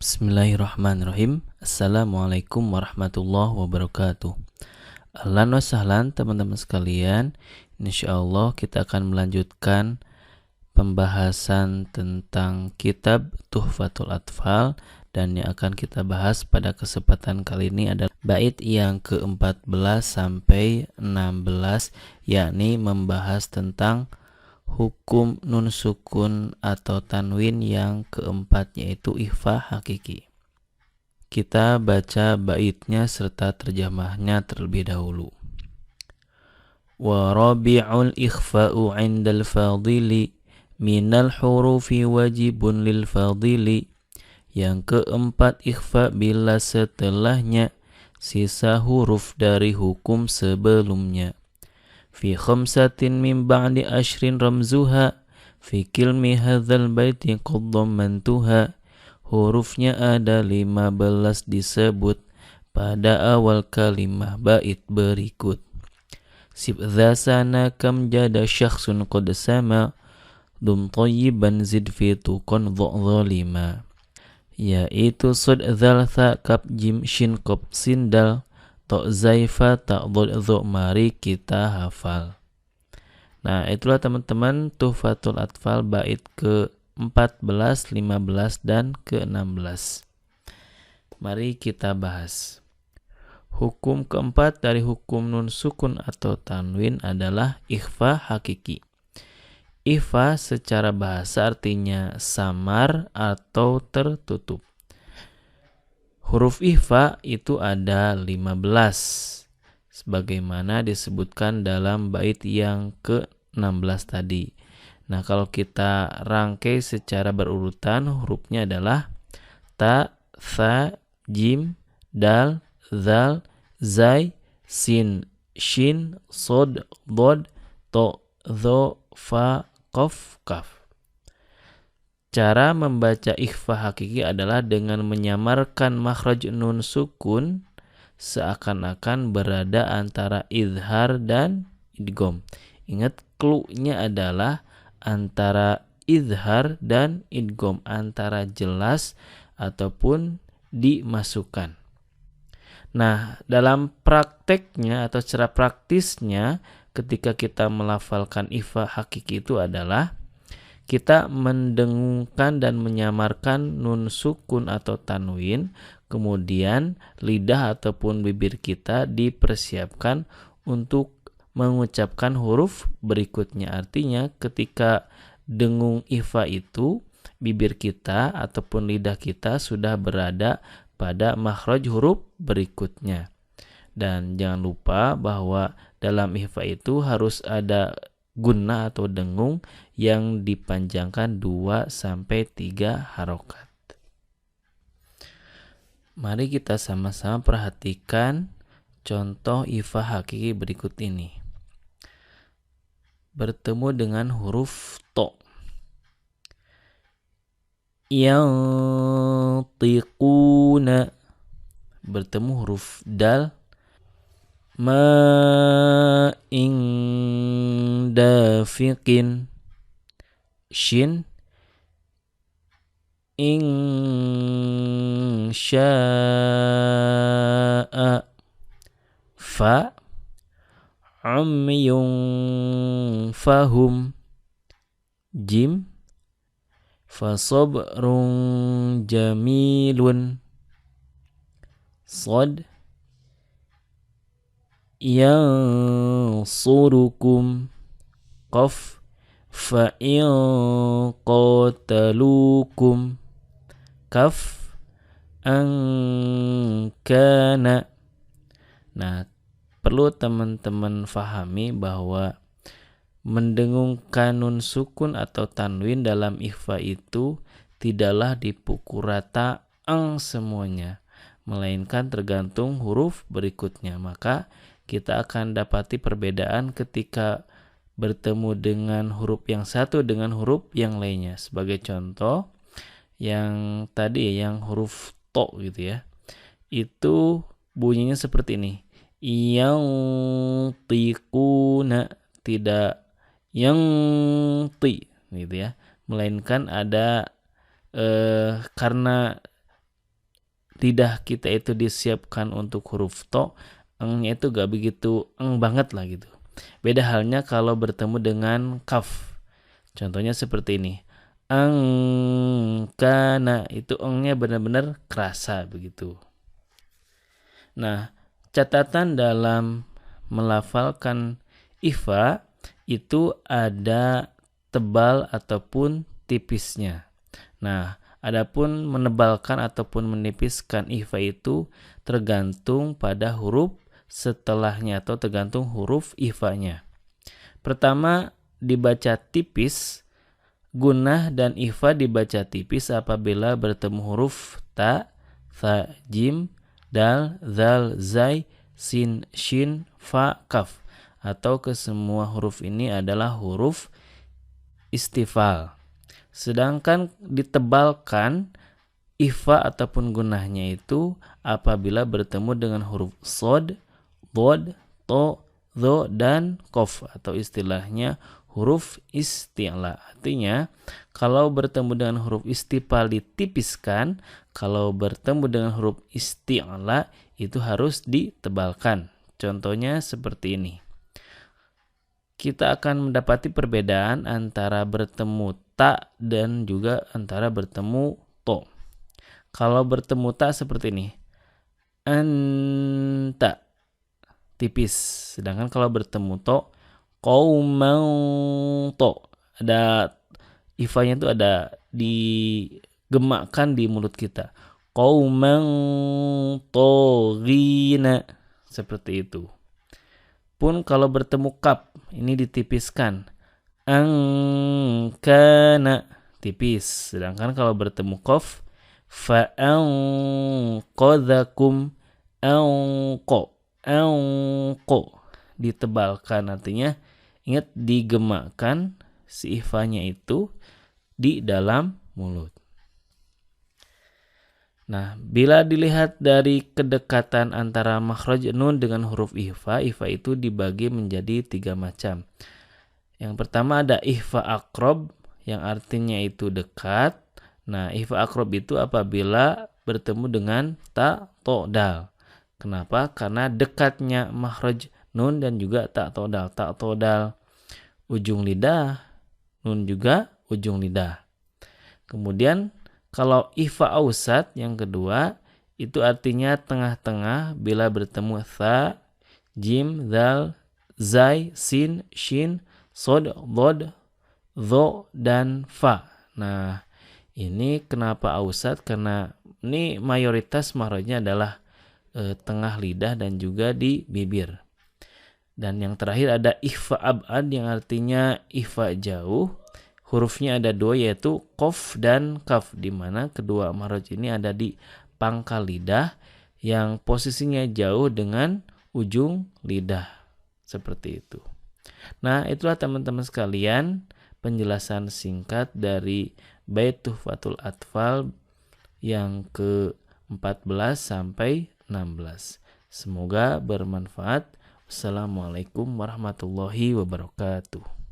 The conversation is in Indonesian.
Bismillahirrahmanirrahim. Assalamualaikum warahmatullahi wabarakatuh. Ahlan wa sahlan teman-teman sekalian. Insyaallah kita akan melanjutkan pembahasan tentang kitab Tuhfatul Atfal, dan yang akan kita bahas pada kesempatan kali ini adalah bait yang ke-14 sampai 16, yakni membahas tentang hukum nun sukun atau tanwin yang keempat, yaitu ikhfa hakiki. Kita baca baitnya serta terjemahnya terlebih dahulu. Wa rabi'ul ikhfa'u 'indal fadili minal hurufi wajibun lil fadili. Yang keempat ikhfa bila setelahnya sisa huruf dari hukum sebelumnya. Fi khamsatin min ba'di ashrin ramzuha fi kilmi hadzal baiti qad dhammantuha. Hurufnya ada 15 disebut pada awal kalimah bait berikut. Sib dha sana kam jada syakhsun qad sama dum tayyiban zid fi tuqan dhalima. Yaitu sod dzal tha kap jim shin qaf sindal to zaifa ta dho. Mari kita hafal. Nah, itulah teman-teman Tuhfatul Atfal bait ke-14, 15 dan ke-16. Mari kita bahas. Hukum keempat dari hukum nun sukun atau tanwin adalah ikhfa hakiki. Ikhfa secara bahasa artinya samar atau tertutup. Huruf ikhfa itu ada 15, sebagaimana disebutkan dalam bait yang ke-16 tadi. Nah, kalau kita rangkai secara berurutan, hurufnya adalah ta, tha, jim, dal, zal, zai, sin, shin, sod, bod, to, dho, fa, qaf, kaf. Cara membaca ikhfa hakiki adalah dengan menyamarkan makhraj nun sukun seakan-akan berada antara izhar dan idgham. Ingat, clue-nya adalah antara izhar dan idgham, antara jelas ataupun dimasukkan. Nah, dalam prakteknya atau secara praktisnya ketika kita melafalkan ikhfa hakiki itu adalah kita mendengungkan dan menyamarkan nun sukun atau tanwin, kemudian lidah ataupun bibir kita dipersiapkan untuk mengucapkan huruf berikutnya. Artinya ketika dengung ikhfa itu, bibir kita ataupun lidah kita sudah berada pada makhraj huruf berikutnya. Dan jangan lupa bahwa dalam ikhfa itu harus ada gunnah atau dengung yang dipanjangkan 2-3 harokat. Mari kita sama-sama perhatikan contoh ikhfa hakiki berikut ini. Bertemu dengan huruf to. Yantiquna. Bertemu huruf dal. Ma'in dafiqin. Shin. Insya'a. Fa. Umyun fahum. Jim. Fasabrun jamilun. Sad. Yansurukum. Qaf. Fa'in qatalukum. Kaf. Angkana. Nah, perlu teman-teman fahami bahwa mendengungkan nun sukun atau tanwin dalam ikhfa itu tidaklah dipukul rata semuanya, melainkan tergantung huruf berikutnya. Maka kita akan dapati perbedaan ketika bertemu dengan huruf yang satu dengan huruf yang lainnya. Sebagai contoh, yang tadi yang huruf to gitu ya, itu bunyinya seperti ini. Yang tiquna, tidak yang ti gitu ya, melainkan ada karena lidah kita itu disiapkan untuk huruf to, engnya itu gak begitu eng banget lah gitu. Beda halnya kalau bertemu dengan kaf. Contohnya seperti ini. Angkana, itu engnya benar-benar kerasa begitu. Nah, catatan dalam melafalkan ifa itu ada tebal ataupun tipisnya. Nah, adapun menebalkan ataupun menipiskan ifa itu tergantung pada huruf setelahnya atau tergantung huruf ifanya. Pertama, dibaca tipis. Gunnah dan ifa dibaca tipis apabila bertemu huruf ta, tha, jim, dal, zal, zai, sin, shin, fa, kaf. Atau kesemua huruf ini adalah huruf istifal. Sedangkan ditebalkan ifa ataupun gunnahnya itu apabila bertemu dengan huruf sod, bod, to, dho, dan kof atau istilahnya huruf isti'la. Artinya kalau bertemu dengan huruf istifal ditipiskan, kalau bertemu dengan huruf isti'la itu harus ditebalkan. Contohnya seperti ini. Kita akan mendapati perbedaan antara bertemu ta dan juga antara bertemu to. Kalau bertemu ta seperti ini. Anta, tipis. Sedangkan kalau bertemu to, qauman to, ada ifanya itu ada digemakkan di mulut kita. Qauman toghina, seperti itu. Pun kalau bertemu kap, ini ditipiskan. Angkana, tipis. Sedangkan kalau bertemu qaf, fa'anqadhakum, anqo, ditebalkan. Artinya ingat digemakkan si ifanya itu di dalam mulut. Nah, bila dilihat dari kedekatan antara makhraj nun dengan huruf ifa itu dibagi menjadi 3 macam. Yang pertama ada ihfa aqrab yang artinya itu dekat. Nah, ihfa aqrab itu apabila bertemu dengan ta, to, dal. Kenapa? Karena dekatnya makhraj nun dan juga ta, to, dal. Ta, to, dal ujung lidah, nun juga ujung lidah. Kemudian kalau ihfa ausat yang kedua itu artinya tengah-tengah bila bertemu tha, jim, dal, zai, sin, shin, sod, bod, dho, dan fa. Nah, ini kenapa ausat? Karena ini mayoritas makhrajnya adalah tengah lidah dan juga di bibir. Dan yang terakhir ada ihfa ab'ad yang artinya ihfa jauh. Hurufnya ada 2 yaitu qaf dan kaf, di mana kedua makhraj ini ada di pangkal lidah yang posisinya jauh dengan ujung lidah. Seperti itu. Nah, itulah teman-teman sekalian penjelasan singkat dari Bait Tuhfatul Atfal yang ke-14 sampai 16. Semoga bermanfaat. Wassalamualaikum warahmatullahi wabarakatuh.